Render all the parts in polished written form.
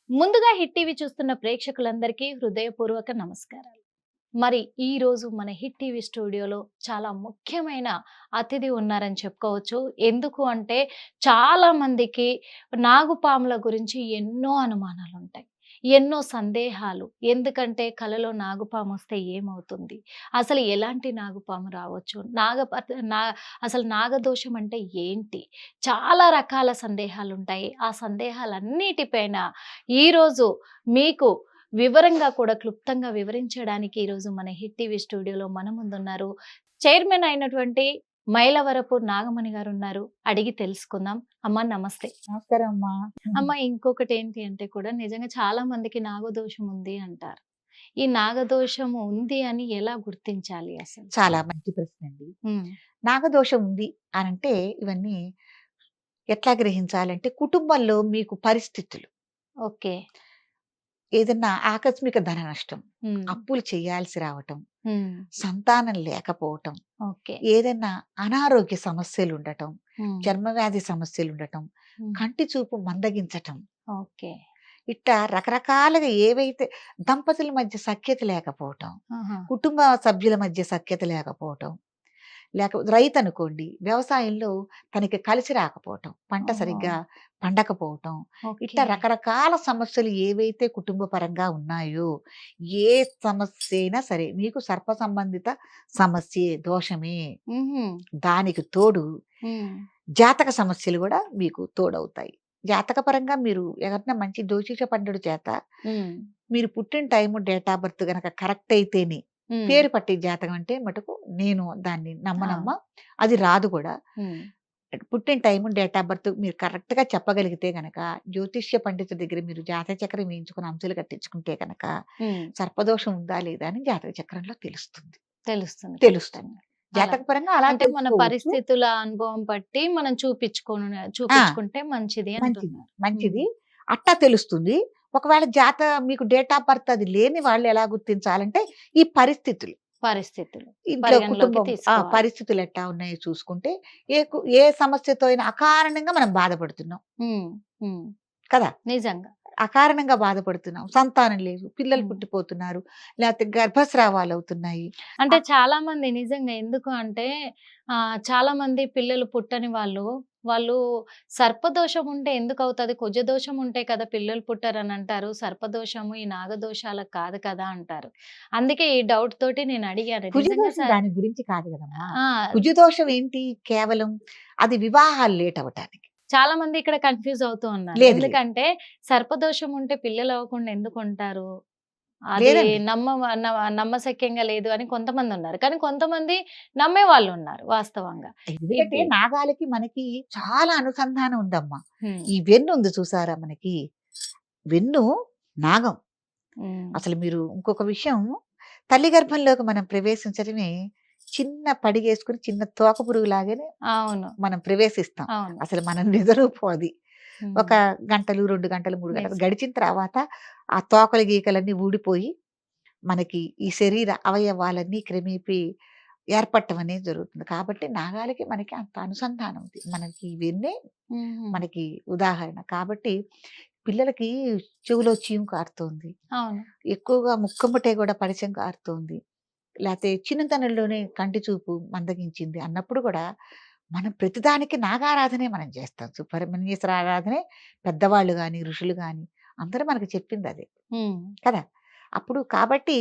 ముందుగా hit TV చూస్తున్న ప్రేక్షకులందరికీ హృదయపూర్వక నమస్కారాలు. మరి ఈ రోజు మన హిట్ టీవీ స్టూడియోలో చాలా ముఖ్యమైన అతిథి ఉన్నారని చెప్పుకోవచ్చు. ఎందుకు అంటే చాలా మందికి నాగుపాముల గురించి ఎన్నో అనుమానాలుంటాయి. ఎన్నో సందేహాలు. ఎందుకంటే కలలో నాగుపాము వస్తే ఏమవుతుంది? అసలు ఎలాంటి నాగుపాము రావచ్చు? నా అసలు నాగదోషం అంటే ఏంటి? చాలా రకాల సందేహాలుంటాయి. ఆ సందేహాలన్నిటిపైన ఈరోజు మీకు వివరంగా కూడా క్లుప్తంగా వివరించడానికి ఈరోజు మన హిట్ టీవీ స్టూడియోలో మన ముందున్నారు. చైర్మన్ అయినటువంటి మైలవరపు నాగమణి గారు ఉన్నారు. అడిగి తెలుసుకుందాం. అమ్మ నమస్తే. నమస్కారం అమ్మా. అమ్మ ఇంకొకటి ఏంటి అంటే కూడా నిజంగా చాలా మందికి నాగదోషం ఉంది అంటారు. ఈ నాగదోషం ఉంది అని ఎలా గుర్తించాలి అసలు? చాలా మంచి ప్రశ్న అండి. హ్మ్. నాగదోషం ఉంది అనంటే ఇవన్నీ ఎట్లా గ్రహించాలంటే కుటుంబంలో మీకు పరిస్థితులు, ఓకే. ఏదన్నా ఆకస్మిక ధన నష్టం, హ్మ్. అప్పులు చేయాల్సి రావటం, హ్మ్. సంతానం లేకపోవటం, ఓకే. ఏదన్నా అనారోగ్య సమస్యలు ఉండటం, హ్మ్. చర్మవ్యాధి సమస్యలు ఉండటం, హ్మ్. కంటి చూపు మందగించటం, ఓకే. ఇట్లా రకరకాలుగా ఏవైతే దంపతుల మధ్య సఖ్యత లేకపోవటం, ఆహా! కుటుంబ సభ్యుల మధ్య సఖ్యత లేకపోవటం, లేకపోతే రైతు అనుకోండి వ్యవసాయంలో తనకి కలిసి రాకపోవటం, పంట ఓహో! సరిగ్గా పండకపోవటం, ఇట్లా ఓకే. రకరకాల సమస్యలు ఏవైతే కుటుంబ పరంగా ఉన్నాయో, ఏ సమస్య అయినా సరే మీకు సర్ప సంబంధిత సమస్యే, దోషమే. హుహు. దానికి తోడు హ్మ్. జాతక సమస్యలు కూడా మీకు తోడవుతాయి. జాతక పరంగా మీరు ఎవరైనా మంచి జ్యోతిష పండితుడి చేత హ్మ్. మీరు పుట్టిన టైము, డేట్ ఆఫ్ బర్త్ గనక కరెక్ట్ అయితేనే హ్మ్. పేరు పట్టే జాతకం అంటే మటుకు నేను దాన్ని ఆ! నమ్మనమ్మా. అది రాదు కూడా. హ్మ్. పుట్టిన టైము, డేట్ ఆఫ్ బర్త్ మీరు కరెక్ట్‌గా చెప్పగలిగితే గనక, జ్యోతిష్య పండితుడి దగ్గర మీరు జాతక చక్రం వేయించుకొని అంచులు కట్టించుకుంటే గనక, హ్మ్. సర్పదోషం ఉందా లేదా అని జాతక చక్రంలో తెలుస్తుంది. తెలుస్తుంది తెలుస్తుంది. ఖచ్చితంగా. అలా. జాతక పరంగా అలా అంటే మన తెలుసుకోవచ్చు. పరిస్థితుల అనుభవం బట్టి మనం ఆ! చూపించుకుంటే మంచిది మంచిది. అంటున్నారు. హ్మ్. మంచిది. అట్టా తెలుస్తుంది. ఒకవేళ మీకు డేట్ ఆఫ్ బర్త్ అది లేని వాళ్ళు ఎలా గుర్తించాలంటే, ఈ పరిస్థితులు. పరిస్థితులు ఇంట్లో పరిగణలోకి కుటుంబం తీసుకోవాలి. పరిస్థితులు ఎట్టా ఉన్నాయో చూసుకుంటే, ఏ సమస్యతో అయినా అకారణంగా మనం బాధపడుతున్నాం హ్మ్. హ్మ్. కదా! నిజంగా. అకారణంగా బాధపడుతున్నాం. సంతానం లేదు. పిల్లలు హ్మ్. పుట్టిపోతున్నారు. లేతే గర్భస్రావాలవుతున్నాయి. అంటే అక్ చాలా మంది నిజంగా ఎందుకు అంటే చాలా మంది పిల్లలు పుట్టని వాళ్ళు సర్పదోషం ఉంటే ఎందుకవుతది? కుజదోషం ఉంటే కదా పిల్లలు పుట్టరని అంటారు. సర్పదోషము ఈ నాగదోషాలకు కాదు కదా అంటారు. అందుకే ఈ డౌట్ తోటి నేను అడిగాను. నిజంగా కుజదోషం దాని గురించి కాదు గదమ్మా! ఆ! కుజదోషం ఏంటి? కేవలం అది వివాహాలు లేట్ అవ్వటానికి. చాలా మంది ఇక్కడ కన్‌ఫ్యూజ్ అవుతూ ఉన్నారు. లేదు లేదు. ఎందుకంటే సర్పదోషం ఉంటే పిల్లలు అవ్వకుండా ఎందుకుంటారు? అది లేదండి. నమ్మశక్యంగా లేదు అని కొంతమందున్నారు. కానీ కొంతమంది నమ్మేవాళ్ళున్నారు వాస్తవంగా. ఎందుకంటే ఇది. నాగాలకి మనకి చాలా అనుసంధానం ఉందమ్మా. హ్మ్. ఈ వెన్ను ఉంది చూసారా మనకి? వెన్ను నాగం. హ్మ్. అసలు మీరు ఇంకొక విషయం, తల్లి గర్భంలోకి మనం ప్రవేశించడమే చిన్న పడిగేసుకొని చిన్న తోక పురుగులాగానే అవును. మనం ప్రవేశిస్తాం. అవును. అసలు మన నిజ రూపం అది. హ్మ్. ఒక గంటలు, 2 గంటలు, 3 గంటలు నిజం. గడిచిన తర్వాత ఆ తోకలు గీకలన్నీ ఊడిపోయి మనకి ఈ శరీర అవయవాలన్నీ క్రమేపీ ఏర్పడటం అనేది జరుగుతుంది. కాబట్టి నాగాలకి మనకి అంత అనుసంధానం ఉంది. మనకి ఇవన్నీ హుహు. మనకి ఉదాహరణ. కాబట్టి పిల్లలకి చెవులో చీము కారుతోంది. అవును. ఎక్కువగా ముక్కెంబటే గూడా పరిచయం కారుతోంది. లేతే చిన్నతనంలోనే కంటి చూపు మందగించింది అన్నప్పుడు గూడా, మనం ప్రతిదానికి నాగారాధనే మనం చేస్తాం. సుబ్రహ్మణ్యేశ్వర ఆరాధనే పెద్దవాళ్ళు గాని, ఋషులు గాని అందరూ మనకు చెప్పిందదే హ్మ్. కదా! అప్పుడు కాబట్టి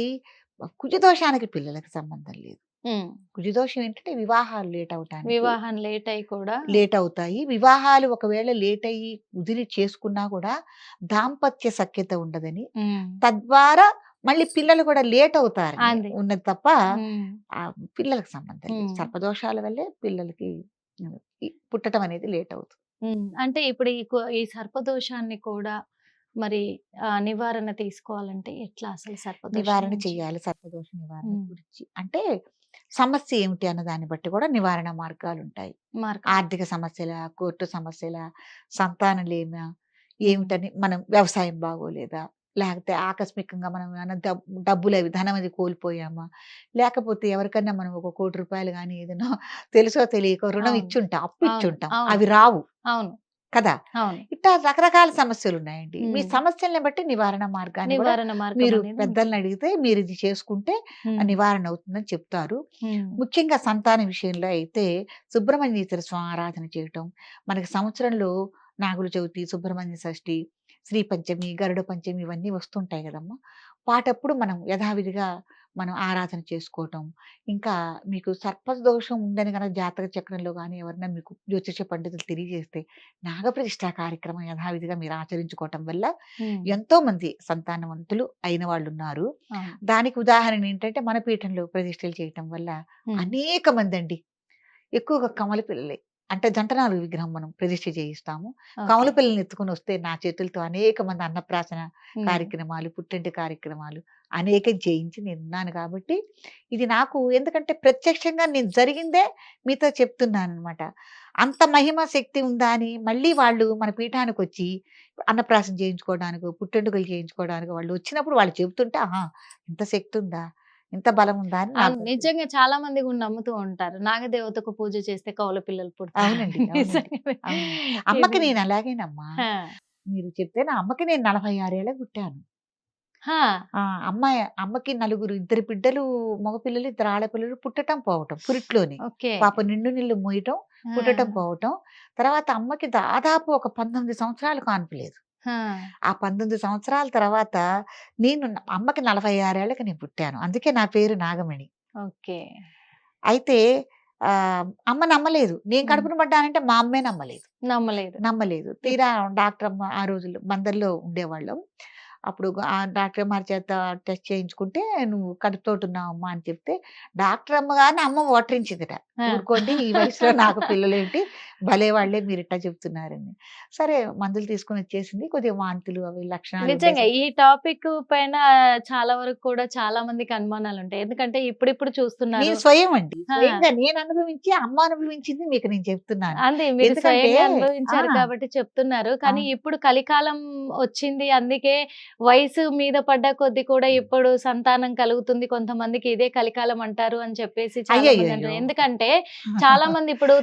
కుజదోషానికి పిల్లలకి సంబంధం లేదు. హ్మ్. కుజదోషం ఏంటంటే వివాహాలు లేట్ అవ్వటానికి వివాహం లేట్ అయ్యి కూడా లేట్ అవుతాయి. వివాహాలు ఒకవేళ లేట్ అయ్యి కుదిరి చేసుకున్నా కూడా దాంపత్య సఖ్యత ఉండదని, హ్మ్. తద్వారా మళ్ళీ పిల్లలు కూడా లేట్ అవుతారని అది. ఉన్నది తప్ప హ్మ్. పిల్లలకి సంబంధం లేదు. హ్మ్. సర్పదోషాల వల్లే పిల్లలకి పుట్టటం అనేది లేట్ అవుతుంది. హ్మ్. అంటే ఇప్పుడు ఈ సర్పదోషాన్ని కూడా మరి నివారణ తీసుకోవాలంటే ఎట్లా అసలు సర్పదోషం నివారణ నుంచి? చేయాలి. సర్పదోష నివారణ హ్మ్. గురించి. అంటే సమస్య ఏమిటి అన్న దాన్ని బట్టి కూడా నివారణ మార్గాలుంటాయి. మార్గాలు. ఆర్థిక సమస్యలా, కోర్టు సమస్యలా, సంతానలేమా, హ్మ్. ఏమిటని మనం వ్యవసాయం బాగోలేదా? లేకపోతే ఆకస్మికంగా మనం ఏమన్నా డబ్బులవి ధనం అది కోల్పోయామా? లేకపోతే ఎవరికన్నా మనం ఒక రూ. 1,00,00,000 గాని ఏదైనా తెలుసో తెలియకో రుణం అవును. ఇచ్చుంటాం, అప్పు అవును. ఇచ్చుంటాం. అవును. అవి రావు. అవును. కదా! అవును. ఇట్టా రకరకాల సమస్యలున్నాయండి. మీ హ్మ్. సమస్యల్ని బట్టి నివారణ మార్గాన్ని గూడా నివారణ మార్గం మీరు అనేది పెద్దల్ని ఉంటుంది. అడిగితే మీరిది చేసుకుంటే హ్మ్. నివారణ అవుతుందని చెప్తారు. హ్మ్. ముఖ్యంగా సంతాన విషయంలో అయితే సుబ్రహ్మణ్యేశ్వర స్వామి ఆరాధన చేయటం, మనకి సంవత్సరంలో నాగుల చవితి, సుబ్రహ్మణ్య షష్ఠి, శ్రీ పంచమి, గరుడ పంచమి ఇవన్నీ వస్తుంటాయి గదమ్మా! వాటప్పుడు మనం యథావిధిగా మనం ఆరాధన చేసుకోవటం. ఇంకా మీకు సర్పదోషం ఉందని గనక జాతక చక్రంలో గాని ఎవరైనా మీకు జ్యోతిష పండితులు తెలియజేస్తే నాగప్రతిష్ఠా కార్యక్రమం యథావిధిగా మీరు ఆచరించుకోవటం వల్ల హ్మ్. ఎంతోమంది సంతానవంతులు అయిన వాళ్ళున్నారు. అవును. దానికి ఉదాహరణ ఏంటంటే మన పీఠంలో ప్రతిష్టలు చేయటం వల్ల హ్మ్. అనేక మందండి. ఎక్కువగా కమల పిల్లలే. అంటే జంటనాగుల విగ్రహం మనం ప్రతిష్ఠ చేయిస్తాము. కమల ఓకే. పిల్లల్ని ఎత్తుకొనొస్తే నా చేతులతో అనేక మంది అన్నప్రాసన హ్మ్. కార్యక్రమాలు, పుట్టెంటి కార్యక్రమాలు అనేకం చేయించి నేనున్నాను కాబట్టి, ఇది నాకు ఎందుకంటే ప్రత్యక్షంగా నేను జరిగిందే మీతో చెప్తున్నాననమాట. అంత మహిమ శక్తి ఉందా అని మళ్ళీ వాళ్ళు మన పీఠానికొచ్చి అన్నప్రాసన చేయించుకోవడానికో, పుట్టెంటుకలు చేయించుకోవడానికో వాళ్ళు వచ్చినప్పుడు వాళ్ళు చెబుతుంటే, ఆహా! ఇంత శక్తి ఉందా? ఇంత బలం ఉందా? అని అవును. నాకు నిజంగా చాలా మంది గూడా నమ్ముతూ ఉంటారు. నాగదేవతకు పూజ చేస్తే కౌల పిల్లలు అవునండి. పుడతారని. అవునండి. నిజంగానే. అవునండి. అమ్మకి ఇది నేను అలాగేనమ్మా. ఆ! మీరు చెప్తే నా అమ్మకి నేను 46 ఏళ్ళకి పుట్టాను. ఆ! ఆ! అమ్మకి నలుగురు, ఇద్దరు బిడ్డలు మగపిల్లలు, ఇద్దరు ఆడపిల్లలు పుట్టటం, పోవటం పురిట్లోనే. ఓకే. పాప నిండు నీళ్ళు మోయటం, పుట్టటం, ఆ! పోవటం. తర్వాత అమ్మకి దాదాపు ఒక 19 సంవత్సరాలు కాన్పు లేదు. ఆ! ఆ 19 సంవత్సరాల తర్వాత అమ్మకి 46 ఏళ్ళకి నేను పుట్టాను. అందుకే నా పేరు నాగమణి. ఓకే. అయితే అమ్మ నమ్మలేదు. నేను హ్మ్. కడుపున పడ్డానంటే మా అమ్మే నమ్మలేదు. నమ్మలేదు. నమ్మలేదు. ఇప్ తీరా డాక్టరమ్మ ఆ రోజుల్లో బందర్‌లో ఉండేవాళ్ళం. అప్పుడు ఆ డాక్టరమ్మ చేత టెస్ట్ చేయించుకుంటే, "నువ్వు కడుపుతోటున్నావమ్మా" అని చెప్తే, డాక్టరమ్మ గారిని అమ్మ ఓటరించిందట. ఆ! "ఊరుకోండి ఈ వయసులో నాకు పిల్లలేంటి, భలే వాళ్ళే మీరిట్టా చెప్తున్నారని." సరే మందులు తీసుకొనొచ్చేసింది. కొద్దిగా వాంతులు అవి లక్షణాలు నిజంగా. ఉండేసరికి ఈ టాపిక్ పైన చాలా వరకు కూడా చాలా మందికి అనుమానాలుంటాయి. ఎందుకంటే ఇప్పుడిప్పుడు చూస్తున్నారు. నేను స్వయం అండి. ఆ! స్వయంగా నేను అనుభవించి, అమ్మ అనుభవించింది మీకు నేను చెప్తున్నాను. అంతే. మీరు ఎందుకంటే స్వయంగా ఆ! అనుభవించారు కాబట్టి చెప్తున్నారు. కానీ అవును. ఇప్పుడు కలికాలం వచ్చింది. అందుకే వయసు మీద పడ్డ కొద్దీ కూడా ఇప్పుడు సంతానం కలుగుతుంది. కొంతమందికి ఇదే కలికాలం అంటారు అని చెప్పేసి చాలామంది అయ్యయ్యయ్యో! అంటారు. ఎందుకంటే చాలామంది ఇప్పుడు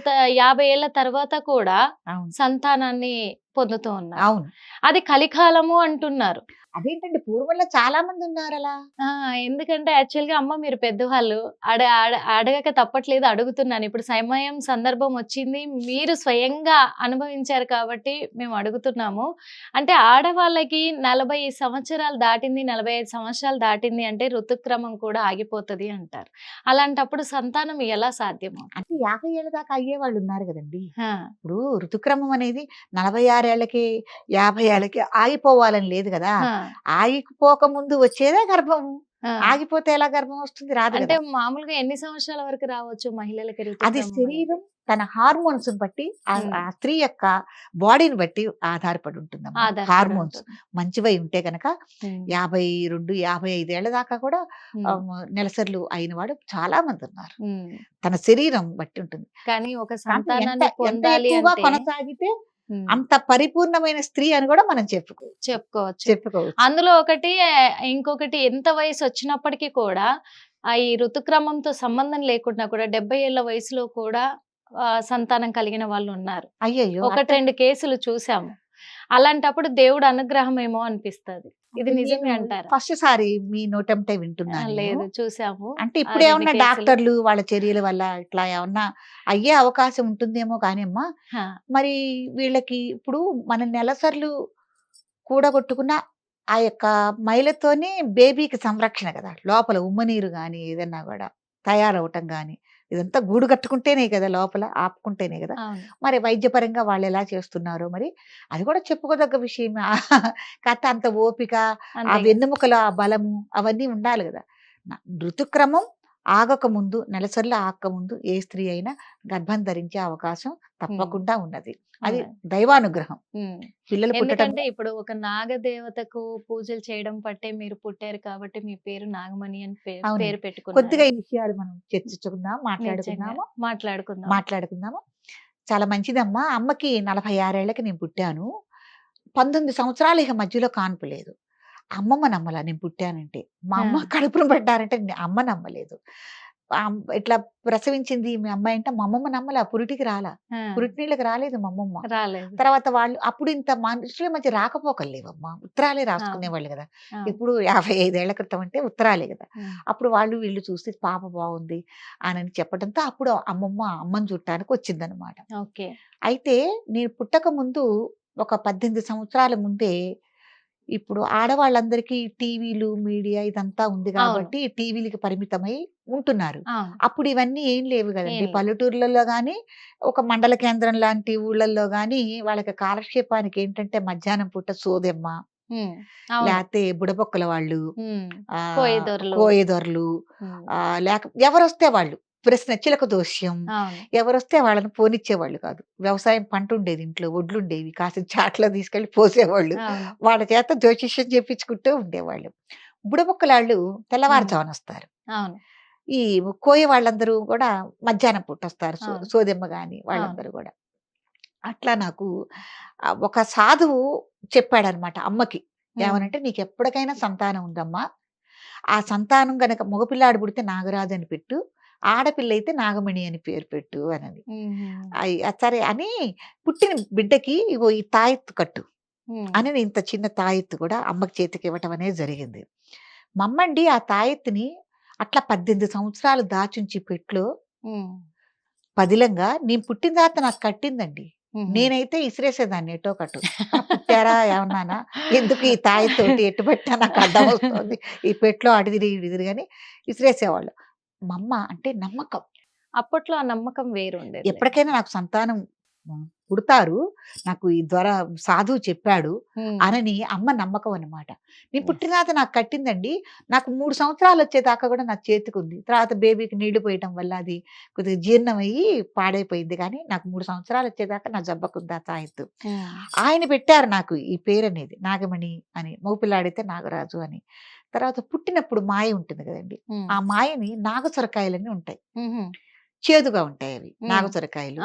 50 ఏళ్ల తర్వాత కూడా అవును. సంతానాన్ని పొందుతూ ఉన్నారు. అవును. అది కలికాలము అంటున్నారు. అదేంటండి పూర్వంలో చాలా మందున్నారలా. ఆ! ఎందుకంటే యాక్చువల్‌గా అమ్మ మీరు పెద్దవాళ్ళు. అడగక తప్పట్లేదు అడుగుతున్నాను. ఇప్పుడు సమయం, సందర్భం వచ్చింది. మీరు స్వయంగా అనుభవించారు కాబట్టి మేము అడుగుతున్నాము. అంటే ఆడవాళ్ళకి 40 సంవత్సరాలు దాటింది, 45 సంవత్సరాలు దాటింది అంటే ఋతుక్రమం కూడా ఆగిపోతది అంటారు. అలాంటప్పుడు సంతానం ఎలా సాధ్యమవుతుంది? అంటే 50 ఏళ్ళ దాకా అయ్యేవాళ్ళున్నారు గదండీ! ఆ! ఇప్పుడు ఋతుక్రమం అనేది 46 ఏళ్ళకి, 50 ఏళ్ళకి ఆగిపోవాలని లేదు గదా! ఆ! ఆగిపోక ముందు వచ్చేదే గర్భం. ఆ! ఆగిపోతే ఎలా గర్భం వస్తుంది? రాదు అంటే గదా! మామూలుగా ఎన్ని సంవత్సరాల వరకు రావచ్చు మహిళలకి అది ఋతుక్రమం అనేది? శరీరం తన హార్మోన్స్‌ని బట్టి హ్మ్. ఆ స్త్రీ యొక్క బాడీని బట్టి ఆధారపడి ఉంటుందమ్మా. ఆధారపడి హార్మోన్స్ ఉంటుంది. మంచివై ఉంటే గనక హ్మ్. 52, 55 ఏళ్ల దాకా కూడా హ్మ్. నెలసర్లు అయినవాడు చాలా మందున్నారు. హ్మ్. తన శరీరం బట్టి ఉంటుంది. కానీ ఒక కానీ ఎంత సంతానాన్ని ఎంత పొందాలి ఎక్కువగా అంటే కొనసాగితే హ్మ్. అంత పరిపూర్ణమైన స్త్రీ అని గూడా మనం చెప్పుకోవచ్చు. చెప్పుకోవచ్చు. చెప్పుకోవచ్చు. అందులో ఒకటి ఇంకొకటి ఎంత వయసొచ్చినప్పటికి కూడా ఈ ఋతుక్రమంతో సంబంధం లేకుండా కూడా 70 ఏళ్ల వయసులో కూడా సంతానం కలిగిన వాళ్ళున్నారు. అయ్యయ్యో! 1, 2 కేసులు చూసాము. అలాంటప్పుడు దేవుడి అనుగ్రహమేమో అనిపిస్తది. ఇది అంటే నేను నిజమే అంటారా? ఫస్ట్ సారి మీ నోటెంబటే వింటున్నా నేను. లేదు చూసాము. అంటే 2 ఇప్పుడేమన్నా కేసులు. డాక్టర్లు వాళ్ళ చర్యల వల్ల ఇట్లా ఏమన్నా అయ్యే అవకాశం ఉంటుందేమో కానిమ్మా, ఆ! మరి వీళ్ళకి ఇప్పుడు మన నెలసర్లు కూడగొట్టుకున్న ఆ యొక్క మైలతోనే బేబీకి సంరక్షణ గదా! లోపల ఉమ్మనీరు గాని, ఏదన్నా గూడా తయారవ్వటం గాని, ఇదంతా గూడు కట్టుకుంటేనే గదా! లోపల ఆపుకుంటేనే గదా! అవును. మరి వైద్యపరంగా వాళ్ళెలా చేస్తున్నారో మరి, అది కూడా చెప్పుకోదగ్గ విషయమే. కాతే అంత ఓపిక, ఆ అంతే కదా! వెన్నెముకల ఆ బలము అవన్నీ ఉండాలి గదా! ఋతుక్రమం ఆగకముందు, నెలసర్లు ఆగకముందు ఏ స్త్రీ అయినా గర్భం ధరించే అవకాశం హ్మ్. తప్పకుండా ఉన్నది. అది ఉన్నది. దైవానుగ్రహం. హ్మ్. పిల్లలు పుట్టటం ఎందుకంటే ఇప్పుడు ఒక నాగదేవతకు పూజలు చేయడం పట్టే మీరు పుట్టారు కాబట్టి మీ పేరు నాగమణి అని పేరు అవునండి. పెట్టుకున్నారు. కొద్దిగా ఈ విషయాలు మనం చర్చించుకుందాం, నిజంగా. మాట్లాడుకుందాము. మాట్లాడుకుందాం. మాట్లాడుకుందాము. చాలా మంచిదమ్మా. అమ్మకి 46 ఏళ్ళకి నేను పుట్టాను. 19 సంవత్సరాలు ఇక మధ్యలో కాన్పు లేదు. అమ్మమ్మ నమ్మలా నేను పుట్టానంటే. మా ఆ! అమ్మ కడుపున పడ్డారంటే అమ్మ నమ్మలేదు. ఇట్లా ప్రసవించింది మీ అమ్మాయి అంటే మా అమ్మమ్మ నమ్మలే, పురిటికి రాలా, ఆ, పురిటి నీళ్ళకి రాలేదు మా అమ్మమ్మ. రాలేదు. తర్వాత వాళ్ళు అప్పుడు ఇంత మనుషుల మధ్య రాకపోకలు లేవమ్మా, ఉత్తరాలే రాసుకునేవాళ్ళు కదా. ఆ, ఇప్పుడు 55 ఏళ్ల క్రితం అంటే ఉత్తరాలే కదా. ఉమ్, అప్పుడు వాళ్ళు వీళ్ళు చూసి పాప బాగుంది అని చెప్పడంతో అప్పుడు అమ్మని చూడటానికి వచ్చిందనమాట. ఓకే. అయితే నేను పుట్టక ముందు ఒక 18 సంవత్సరాల ముందే ఇప్పుడు ఆడవాళ్ళందరికీ టీవీలు, మీడియా ఇదంతా ఉంది అవును. కాబట్టి టీవీలకి పరిమితమై ఉంటున్నారు. అవును. అప్పుడు ఇవన్నీ ఏం లేవు ఏం కదండి. లేవు. పల్లెటూర్లలో గాని, ఒక మండల కేంద్రం లాంటి ఊళ్ళల్లో గాని వాళ్ళకి కాలక్షేపానికి ఏంటంటే మధ్యాహ్నం పూట సోదెమ్మ, ఉమ్, అవును. లేతే బుడబొక్కల వాళ్ళు, ఉమ్, ఆహ్, కోయదొరలు. కోయదొరలు, ఉమ్, ఎవరొస్తే వాళ్ళు, ప్రశ్న చిలక దోష్యం, అవును. ఎవరొస్తే వాళ్ళని పోనిచ్చేవాళ్ళు కాదు. వ్యవసాయం పంట ఉండేది, ఇంట్లో ఒడ్లుండేవి, కాసిన చాట్లో తీసుకెళ్ళి పోసేవాళ్ళు. అవును. వాళ్ళ చేత జ్యోతిష్యం చెప్పించుకుంటూ ఉండేవాళ్ళు. బుడబొక్కలాళ్ళు ఉమ్, తెల్లవారుజామున వస్తారు. అవును. ఈ కోయ వాళ్ళందరూ కూడా మధ్యాహ్నం పూట వస్తారు. అవును. సోదెమ్మ గాని అవును. వాళ్ళందరూ కూడా. అట్లా నాకు ఒక సాధువు చెప్పాడనమాట అమ్మకి. ఉమ్, ఏమనంటే, "నీకు ఎప్పటికైనా సంతానం ఉందమ్మా. ఆ సంతానం గనక మగపిల్లాడు పుడితే నాగరాజు అని పెట్టు. ఆడపిల్ల అయితే నాగమణి అని పేరు పెట్టు" అనని. ఉమ్, సరే అని పుట్టిన బిడ్డకి ఇగో ఈ తాయెత్తు కట్టు ఉమ్, అని ఇంత చిన్న తాయెత్తు కూడా అమ్మకి చేతికి ఇవ్వటం అనేది జరిగింది. మా అమ్మండి ఆ తాయెత్తుని అట్లా 18 సంవత్సరాలు దాచుంచి పెట్లో ఉమ్, పదిలంగా నేను పుట్టిన తర్వాత నాకు కట్టిందండి. ఉమ్. నేనైతే ఇసిరేసేదాన్ని ఎటో కటు. పుట్టారా ఏమన్నానా? ఎందుకు ఈ తాయెత్తోటి ఎటు పెట్టినా నాకు అడ్డం వస్తుంది. ఈ పెట్లో అడిదిరి ఇడిదిరి అని విసిరేసేవాళ్ళు. మా అమ్మ అంటే నమ్మకం. అప్పట్లో ఆ నమ్మకం వేరుండేది. ఎప్పటికైనా నాకు సంతానం పుడతారు. నాకు ఈ ద్వారా సాధువు చెప్పాడు అనని అమ్మ నమ్మకం అన్నమాట. నేను పుట్టిన తర్వాత నాకు కట్టిందండి. నాకు 3 సంవత్సరాలు వచ్చేదాకా కూడా నా చేతికుంది. తర్వాత బేబీకి నీళ్లు పోయటం వల్ల అది కొద్దిగా జీర్ణమయ్యి పాడైపోయింది. కానీ నాకు 3 సంవత్సరాలు వచ్చేదాకా నా జబ్బకుంది ఆ తాయెత్తు. ఆయన పెట్టారు నాకు ఈ పేరనేది. నాగమణి అని. మగపిల్లాడైతే నాగరాజు అని. తర్వాత పుట్టినప్పుడు మాయ ఉంటుంది కదండి. ఆ మాయని నాగసొరకాయలని ఉంటాయి. చేదుగా ఉంటాయి అవి నాగసొరకాయలు.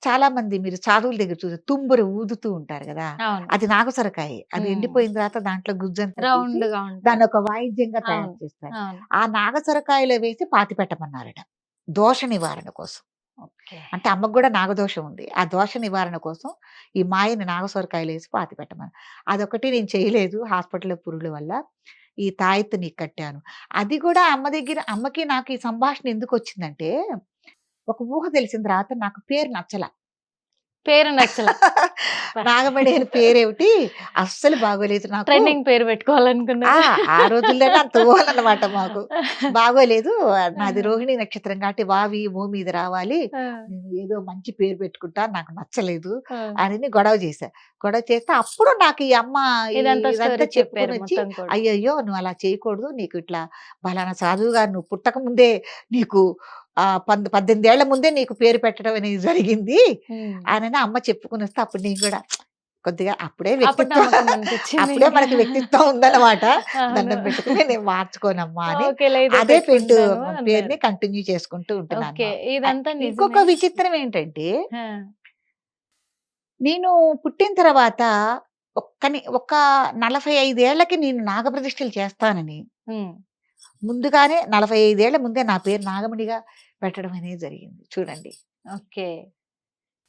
చాలా మంది మీరు సాధువుల దగ్గర చూసి తుంబురు ఊదుతూ ఉంటారు కదా, అది నాగసొరకాయ. అది ఎండిపోయిన తర్వాత దాంట్లో గుజ్జంతా తీసి రౌండ్ గా ఉంటుంది. దాన్ని ఒక వాయిద్యంగా తయారు అవును. చేస్తారు. అవును. ఆ నాగసొరకాయలో వేసి పాతి పెట్టమన్నారట, దోష నివారణ కోసం. ఓకే. అంటే అమ్మకు కూడా నాగదోషం ఉంది. ఆ దోష నివారణ కోసం ఈ మాయని నాగసొరకాయలు వేసి పాతి పెట్టమని. అదొకటి నేను చేయలేదు, హాస్పిటల్లో పురుగుల వల్ల. ఈ తాయెత్తు నీకు కట్టాను. అది కూడా అమ్మ దగ్గర, అమ్మకి నాకు ఈ సంభాషణ ఎందుకు వచ్చిందంటే, ఒక ఊహ తెలిసిన తర్వాత నాకు పేరు నచ్చల. పేరు నచ్చల. నాగమణి అని పేరేమిటి అస్సలు బాగోలేదు నాకు. ట్రెండింగ్ పేరు పెట్టుకోవాలనుకున్నా. ఆ రోజుల్లోనే అంత ఊహలన్నమాట మాకు. బాగోలేదు. నాది రోహిణి నక్షత్రం కాబట్టి వావి మో మీద రావాలి, నేను ఏదో మంచి పేరు పెట్టుకుంటా, నాకు నచ్చలేదు అని గొడవ చేశా. గొడవ చేస్తే అప్పుడు నాకు ఈ అమ్మ ఇదంతా ఇదంతా చెప్పుకొని వచ్చి, అయ్యయ్యో నువ్వు అలా చేయకూడదు, నీకు ఇట్లా పలానా సాధువు గారు నువ్వు పుట్టక ముందే నీకు 18 ఏళ్ల ముందే నీకు పేరు పెట్టడం అనేది జరిగింది అని అమ్మ చెప్పుకుని వస్తే అప్పుడు నేను కూడా కొద్దిగా అప్పుడే వ్యక్తిత్వం, అప్పుడే మనకి వ్యక్తిత్వం ఉందన్నమాట. దండం పెట్టుకుని నేను మార్చుకోనమ్మా అని అదే పేరుని కంటిన్యూ చేసుకుంటూ ఉంటున్నాను. ఇంకొక విచిత్రం ఏంటంటే, నేను పుట్టిన తర్వాత ఒక 45 ఏళ్లకి నేను నాగప్రతిష్ఠలు చేస్తానని ముందుగానే 45 ఏళ్ల ముందే నా పేరు నాగమణిగా పెట్టడం అనేది జరిగింది. చూడండి. ఓకే.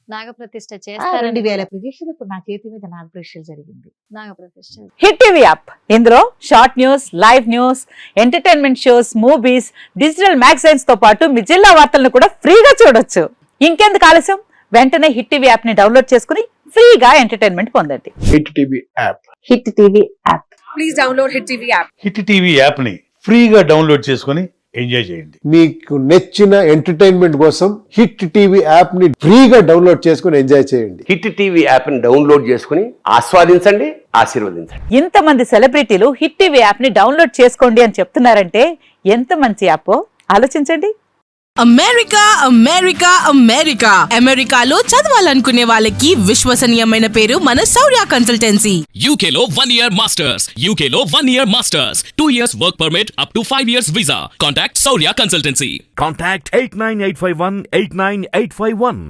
నాగప్రతిష్ఠ చేస్తారు. 2000 ప్రతిష్టలు ఇప్పుడు నా చేతి మీద నాగప్రతిష్ఠ జరిగింది. నాగప్రతిష్ఠ. హిట్ టీవీ యాప్, ఇందులో short news, live news, entertainment shows, movies, digital magazines తో పాటు మీ జిల్లా వార్తలను కూడా ఫ్రీగా చూడొచ్చు. ఇంకెందుకు ఆలస్యం, వెంటనే హిట్ టీవీ యాప్ ని డౌన్లోడ్ చేసుకుని ఫ్రీగా ఎంటర్టైన్మెంట్ పొందండి. Hit TV app. Hit TV app. Please download hit TV app. Hit TV app ని ఫ్రీగా డౌన్లోడ్ చేసుకొని ఎంజాయ్ చేయండి. మీకు నచ్చిన ఎంటర్టైన్మెంట్ కోసం హిట్ టీవీ యాప్ ని ఫ్రీగా డౌన్లోడ్ చేసుకొని ఎంజాయ్ చేయండి. హిట్ టీవీ యాప్ ని డౌన్లోడ్ చేసుకుని ఆస్వాదించండి, ఆశీర్వదించండి. ఇంతమంది సెలబ్రిటీలు హిట్ టీవీ యాప్ ని డౌన్లోడ్ చేసుకోండి అని చెప్తున్నారంటే ఎంత మంచి యాప్ ఆలోచించండి. అమెరికా అమెరికా అమెరికా అమెరికాలో చదవాలనుకునే వాళ్ళకి విశ్వసనీయమైన పేరు మన శౌర్య కన్సల్టెన్సీ. UK లో 1 year masters. UK లో 1 year masters. 2 years work permit up to 5 years visa. Contact Saurya Consultancy. Contact 89851 89851.